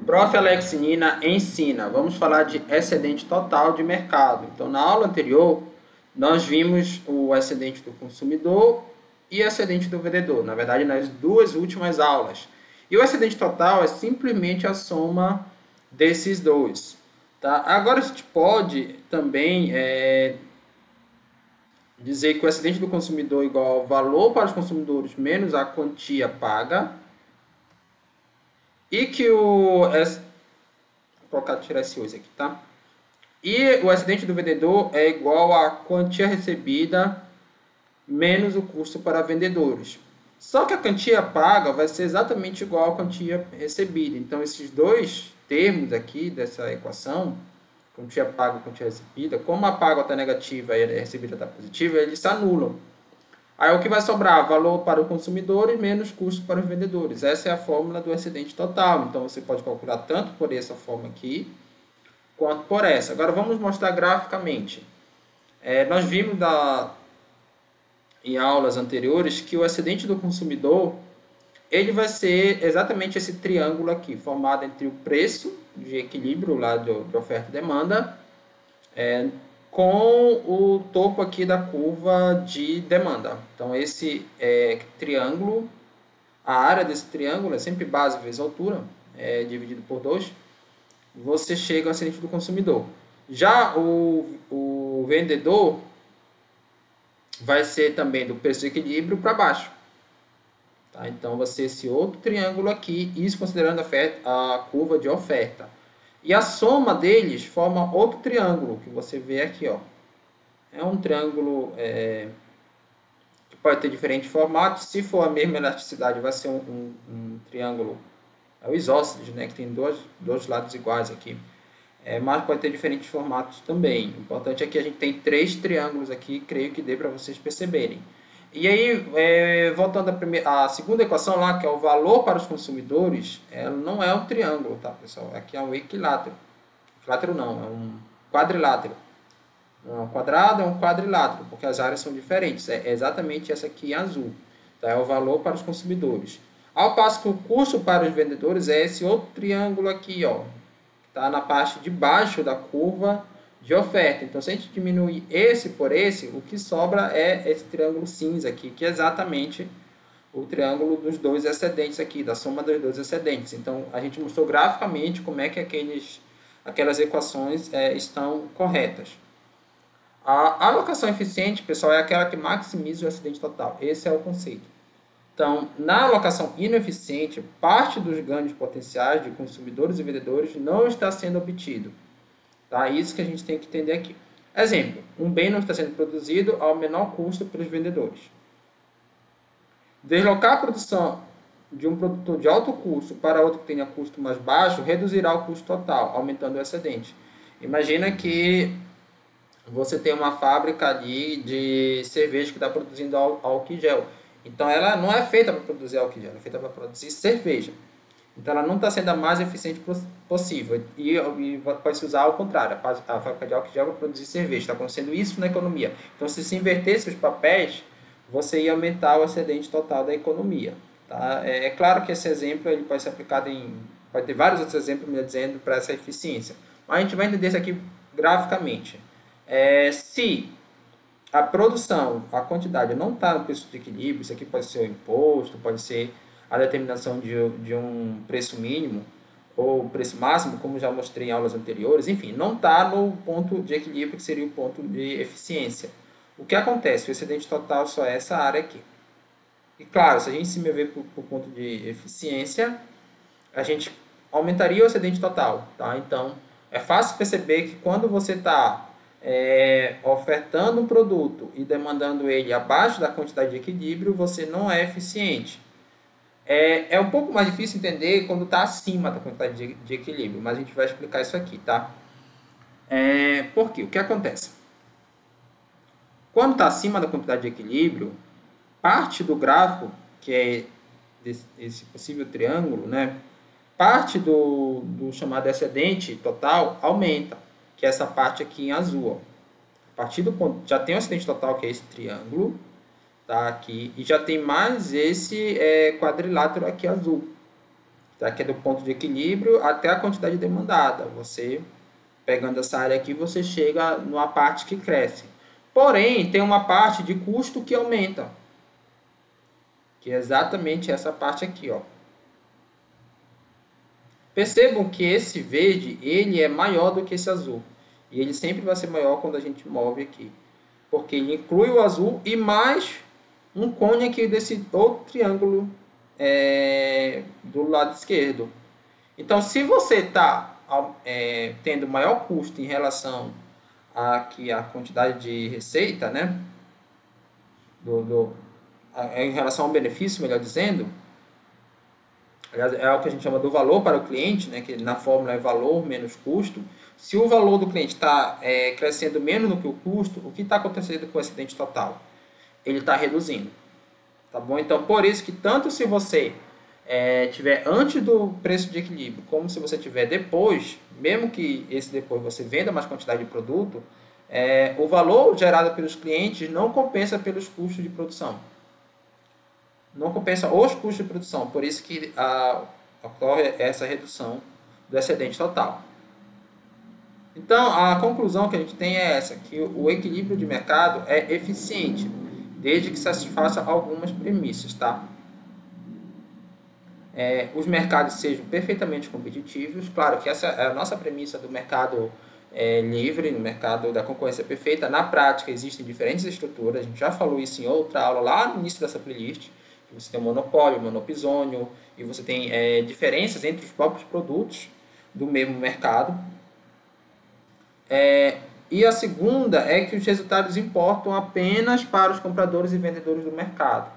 Prof. Alex Nina ensina. Vamos falar de excedente total de mercado. Então, na aula anterior, nós vimos o excedente do consumidor e o excedente do vendedor. Na verdade, nas duas últimas aulas. E o excedente total é simplesmente a soma desses dois. Tá? Agora, a gente pode também dizer que o excedente do consumidor é igual ao valor para os consumidores menos a quantia paga. E que vou tirar esse 8 aqui, tá? E o excedente do vendedor é igual à quantia recebida menos o custo para vendedores. Só que a quantia paga vai ser exatamente igual à quantia recebida. Então, esses dois termos aqui dessa equação, quantia paga e quantia recebida, como a paga está negativa e a recebida está positiva, eles se anulam. Aí o que vai sobrar? Valor para o consumidor e menos custo para os vendedores. Essa é a fórmula do excedente total. Então, você pode calcular tanto por essa forma aqui, quanto por essa. Agora, vamos mostrar graficamente. Nós vimos em aulas anteriores que o excedente do consumidor ele vai ser exatamente esse triângulo aqui, formado entre o preço de equilíbrio lá de oferta e demanda, com o topo aqui da curva de demanda. Então, esse triângulo, a área desse triângulo é sempre base vezes altura, dividido por 2, você chega ao excedente do consumidor. Já o vendedor vai ser também do preço de equilíbrio para baixo. Tá? Então, vai ser esse outro triângulo aqui, isso considerando a curva de oferta. E a soma deles forma outro triângulo, que você vê aqui, ó. É um triângulo que pode ter diferentes formatos. Se for a mesma elasticidade, vai ser um triângulo, é o isósceles, né, que tem dois lados iguais aqui. Mas pode ter diferentes formatos também. O importante é que a gente tem 3 triângulos aqui, creio que dê para vocês perceberem. E aí, voltando à segunda equação lá, que é o valor para os consumidores, ela não é um triângulo, tá, pessoal? Aqui é um equilátero. Equilátero não, é um quadrilátero. Não é um quadrado, é um quadrilátero, porque as áreas são diferentes. É exatamente essa aqui em azul. Tá? É o valor para os consumidores. Ao passo que o custo para os vendedores é esse outro triângulo aqui, ó. Tá na parte de baixo da curva de oferta. Então, se a gente diminuir esse por esse, o que sobra é esse triângulo cinza aqui, que é exatamente o triângulo dos dois excedentes aqui, da soma dos dois excedentes. Então, a gente mostrou graficamente como é que aquelas equações estão corretas. A alocação eficiente, pessoal, é aquela que maximiza o excedente total. Esse é o conceito. Então, na alocação ineficiente, parte dos ganhos potenciais de consumidores e vendedores não está sendo obtido. Tá? Isso que a gente tem que entender aqui. Exemplo, um bem não está sendo produzido ao menor custo para os vendedores. Deslocar a produção de um produtor de alto custo para outro que tenha custo mais baixo reduzirá o custo total, aumentando o excedente. Imagina que você tem uma fábrica ali de cerveja que está produzindo álcool em gel. Então, ela não é feita para produzir álcool em gel, ela é feita para produzir cerveja. Então, ela não está sendo a mais eficiente possível. E pode se usar ao contrário. A fábrica de álcool em gel vai produzir cerveja. Está acontecendo isso na economia. Então, se invertesse os papéis, você ia aumentar o excedente total da economia. Tá? É claro que esse exemplo ele pode ser aplicado pode ter vários outros exemplos me dizendo para essa eficiência. Mas a gente vai entender isso aqui graficamente. Se a produção, a quantidade não está no preço de equilíbrio, isso aqui pode ser o imposto, pode ser a determinação de um preço mínimo ou preço máximo, como já mostrei em aulas anteriores, enfim, não está no ponto de equilíbrio, que seria o ponto de eficiência. O que acontece? O excedente total só é essa área aqui. E claro, se a gente se mover para o ponto de eficiência, a gente aumentaria o excedente total. Tá? Então, é fácil perceber que quando você está ofertando um produto e demandando ele abaixo da quantidade de equilíbrio, você não é eficiente. É um pouco mais difícil entender quando está acima da quantidade de equilíbrio, mas a gente vai explicar isso aqui, tá? Por quê? O que acontece? Quando está acima da quantidade de equilíbrio, parte do gráfico, que é esse possível triângulo, né? Parte do chamado excedente total aumenta, que é essa parte aqui em azul. Ó. A partir do ponto, já tem o excedente total, que é esse triângulo, tá aqui, e já tem mais esse quadrilátero aqui azul. tá? Que é do ponto de equilíbrio até a quantidade demandada. Você, pegando essa área aqui, você chega numa parte que cresce. Porém, tem uma parte de custo que aumenta, que é exatamente essa parte aqui, ó. Percebam que esse verde, ele é maior do que esse azul. E ele sempre vai ser maior quando a gente move aqui. Porque ele inclui o azul e mais um cone aqui desse outro triângulo do lado esquerdo. Então, se você está tendo maior custo em relação aqui à quantidade de receita, né? Em relação ao benefício, melhor dizendo, aliás, é o que a gente chama do valor para o cliente, né? Que na fórmula é valor menos custo. Se o valor do cliente está crescendo menos do que o custo, o que está acontecendo com o excedente total? Ele está reduzindo. Tá bom? Então, por isso que tanto se você tiver antes do preço de equilíbrio, como se você tiver depois, mesmo que esse depois você venda mais quantidade de produto, o valor gerado pelos clientes não compensa pelos custos de produção. Não compensa os custos de produção, por isso que ocorre essa redução do excedente total. Então, a conclusão que a gente tem é essa, que o equilíbrio de mercado é eficiente, desde que satisfaça algumas premissas, tá? Os mercados sejam perfeitamente competitivos. Claro que essa é a nossa premissa do mercado livre, no mercado da concorrência perfeita. Na prática, existem diferentes estruturas. A gente já falou isso em outra aula lá no início dessa playlist. Você tem o monopólio, o monopsônio, e você tem diferenças entre os próprios produtos do mesmo mercado. E a segunda é que os resultados importam apenas para os compradores e vendedores do mercado,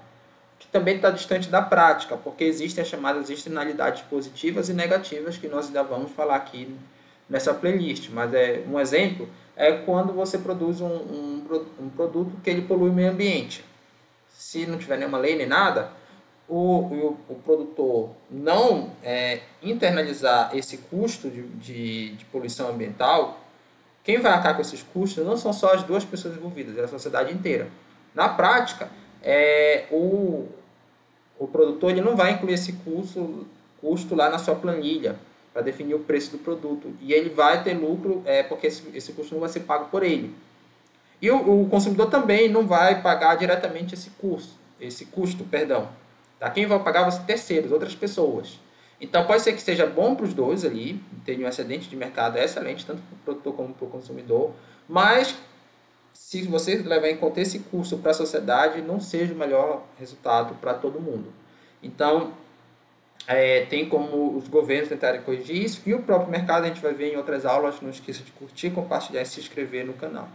que também está distante da prática, porque existem as chamadas externalidades positivas e negativas, que nós ainda vamos falar aqui nessa playlist. Mas um exemplo é quando você produz um produto que ele polui o meio ambiente. Se não tiver nenhuma lei nem nada, o produtor não internalizar esse custo de poluição ambiental, quem vai arcar com esses custos não são só as duas pessoas envolvidas, é a sociedade inteira. Na prática, o produtor ele não vai incluir esse custo lá na sua planilha para definir o preço do produto. E ele vai ter lucro porque esse custo não vai ser pago por ele. E o consumidor também não vai pagar diretamente esse custo. Tá? Quem vai pagar vai ser terceiros, outras pessoas. Então, pode ser que seja bom para os dois ali, ter um excedente de mercado excelente, tanto para o produtor como para o consumidor, mas se você levar em conta esse custo para a sociedade, não seja o melhor resultado para todo mundo. Então, tem como os governos tentarem corrigir isso, e o próprio mercado a gente vai ver em outras aulas. Não esqueça de curtir, compartilhar e se inscrever no canal.